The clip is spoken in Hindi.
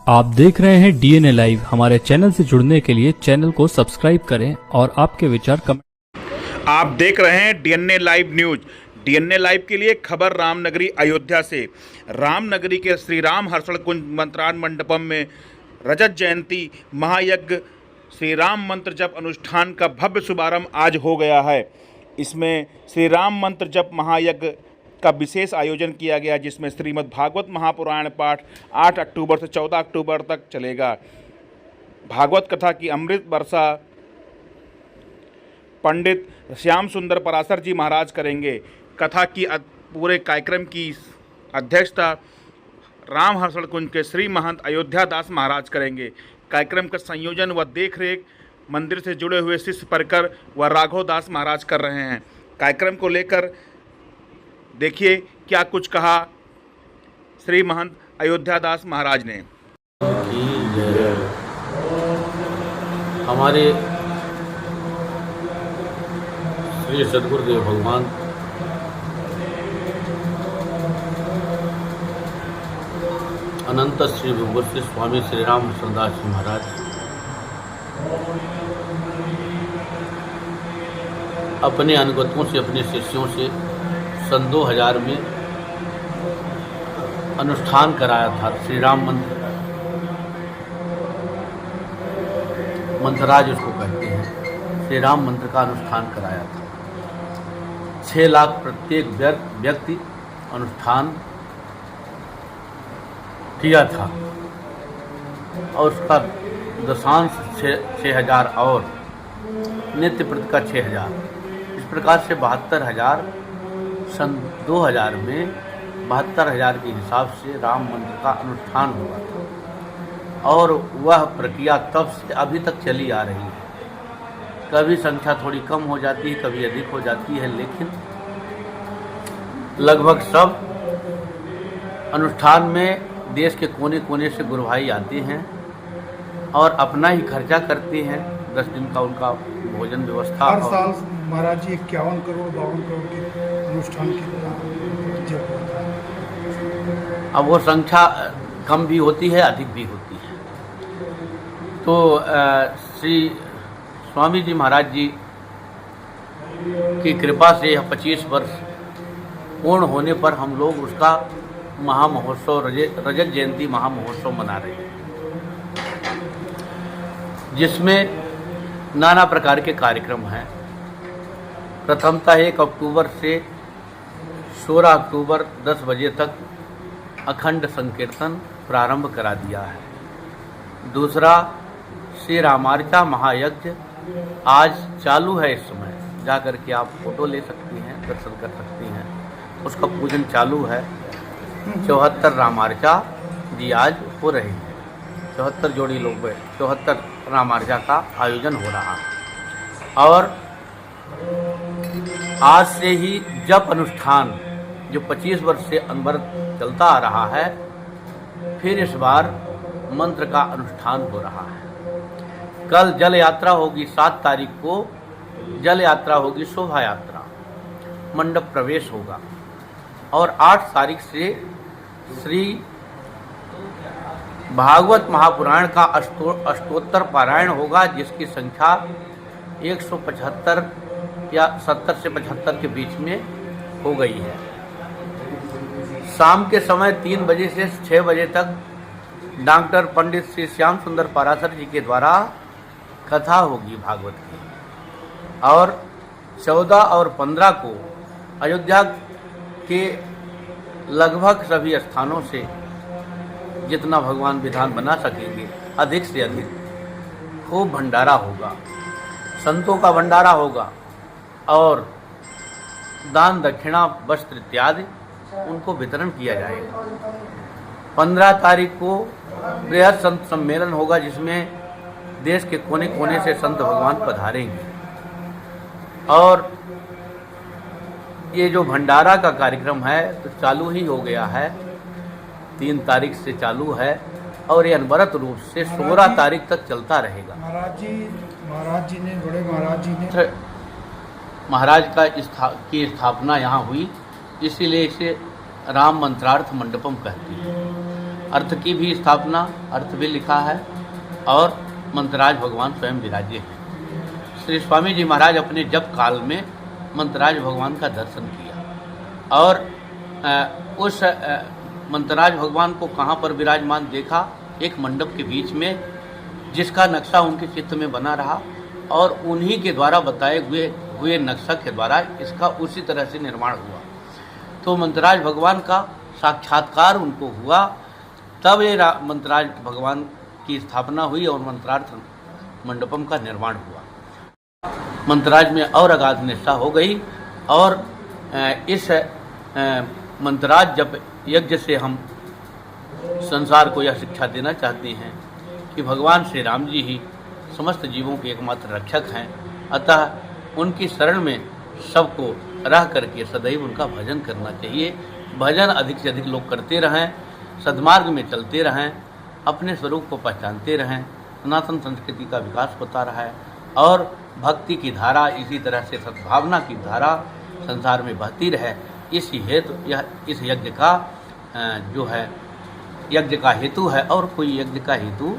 आप देख रहे हैं डीएनए लाइव। हमारे चैनल से जुड़ने के लिए चैनल को सब्सक्राइब करें और आपके विचार कमेंट। आप देख रहे हैं DNA live news. DNA live के लिए खबर रामनगरी अयोध्या से। रामनगरी के श्री राम हर्षण कुंज मंत्रान मंडपम में रजत जयंती महायज्ञ श्री राम मंत्र जप अनुष्ठान का भव्य शुभारंभ आज हो गया है। इसमें श्री राम मंत्र जप महायज्ञ का विशेष आयोजन किया गया, जिसमें श्रीमद् भागवत महापुराण पाठ 8 अक्टूबर से 14 अक्टूबर तक चलेगा। भागवत कथा की अमृत वर्षा पंडित श्याम सुंदर पराशर जी महाराज करेंगे। कथा की पूरे कार्यक्रम की अध्यक्षता राम हर्षण कुंज के श्री महंत अयोध्या दास महाराज करेंगे। कार्यक्रम का संयोजन व देखरेख मंदिर से जुड़े हुए शिष्य परिकर व राघव दास महाराज कर रहे हैं। कार्यक्रम को लेकर देखिए क्या कुछ कहा श्री महंत अयोध्या दास महाराज ने। हमारे श्री सद्गुरुदेव भगवान अनंत श्री विभूति स्वामी श्री राम हर्षणदास जी महाराज अपने अनुगतों से, अपने शिष्यों से सन 2000 में अनुष्ठान कराया था। श्री राम मंत्रराज उसको कहते हैं। श्री राम मंत्र का अनुष्ठान कराया था। 6 लाख प्रत्येक व्यक्ति अनुष्ठान किया था और उसका दशांश 6000 और नित्य प्रति का 6000। इस प्रकार से 72,000 सन 2000 में 72,000 के हिसाब से राम मंत्र का अनुष्ठान हुआ था और वह प्रक्रिया तब से अभी तक चली आ रही है। कभी संख्या थोड़ी कम हो जाती है, कभी अधिक हो जाती है, लेकिन लगभग सब अनुष्ठान में देश के कोने कोने से गुरु भाई आते हैं और अपना ही खर्चा करते हैं। 10 दिन का उनका भोजन व्यवस्था। हर साल महाराज जी 51 करोड़ 52 करोड़ के अनुष्ठान कितना जप होता है। अब वो संख्या कम भी होती है, अधिक भी होती है। तो श्री स्वामी जी महाराज जी की कृपा से यह 25 वर्ष पूर्ण होने पर हम लोग उसका महामहोत्सव रजत जयंती महामहोत्सव मना रहे हैं, जिसमें नाना प्रकार के कार्यक्रम हैं। प्रथमतः 1 अक्टूबर से 16 अक्टूबर 10 बजे तक अखंड संकीर्तन प्रारंभ करा दिया है। दूसरा, श्री रामार्चा महायज्ञ आज चालू है। इस समय जाकर के आप फोटो ले सकती हैं, दर्शन कर सकती हैं। उसका पूजन चालू है। 74 रामार्चा जी आज हो रही है। 74 जोड़ी लोग 74 रामार्चा का आयोजन हो रहा है। और आज से ही जप अनुष्ठान जो 25 वर्ष से अनवरत चलता आ रहा है, फिर इस बार मंत्र का अनुष्ठान हो रहा है। कल जल यात्रा होगी। 7 तारीख को जल यात्रा होगी, शोभा यात्रा, मंडप प्रवेश होगा। और 8 तारीख से श्री भागवत महापुराण का अष्टोत्तर पारायण होगा, जिसकी संख्या 175 या 70 से 75 के बीच में हो गई है। शाम के समय 3 बजे से 6 बजे तक डॉक्टर पंडित श्री श्याम सुंदर पराशर जी के द्वारा कथा होगी भागवत की। और 14 और 15 को अयोध्या के लगभग सभी स्थानों से जितना भगवान विधान बना सकेंगे, अधिक से अधिक खूब भंडारा होगा, संतों का भंडारा होगा और दान दक्षिणा वस्त्र इत्यादि उनको वितरण किया जाएगा। 15 तारीख को बृहद संत सम्मेलन होगा, जिसमें देश के कोने कोने से संत भगवान पधारेंगे। और ये जो भंडारा का कार्यक्रम है तो चालू ही हो गया है। 3 तारीख से चालू है और ये अनवरत रूप से 16 तारीख तक चलता रहेगा। महाराज जी ने बड़े महाराज जी ने महाराज की स्थापना यहाँ हुई, इसीलिए इसे राम मंत्रार्थ मंडपम कहते हैं। अर्थ की भी स्थापना, अर्थ भी लिखा है और मंत्राज भगवान स्वयं विराजे हैं। श्री स्वामी जी महाराज अपने जप काल में मंत्राज भगवान का दर्शन किया और उस मंत्राज भगवान को कहाँ पर विराजमान देखा? एक मंडप के बीच में, जिसका नक्शा उनके चित्त में बना रहा और उन्हीं के द्वारा बताए हुए नक्शा के द्वारा इसका उसी तरह से निर्माण हुआ। तो मंत्राज भगवान का साक्षात्कार उनको हुआ, तब ये मंत्राज भगवान की स्थापना हुई और मंत्रार्थ मंडपम का निर्माण हुआ। मंत्राज में और अगाध निष्ठा हो गई और इस मंत्राज जप यज्ञ से हम संसार को यह शिक्षा देना चाहते हैं कि भगवान श्री राम जी ही समस्त जीवों के एकमात्र रक्षक हैं, अतः उनकी शरण में सबको रह करके सदैव उनका भजन करना चाहिए। भजन अधिक से अधिक लोग करते रहें, सद्मार्ग में चलते रहें, अपने स्वरूप को पहचानते रहें। सनातन संस्कृति का विकास होता रहा है और भक्ति की धारा, इसी तरह से सद्भावना की धारा संसार में बहती रहे। इसी हेतु इस यज्ञ का जो है यज्ञ का हेतु है और कोई यज्ञ का हेतु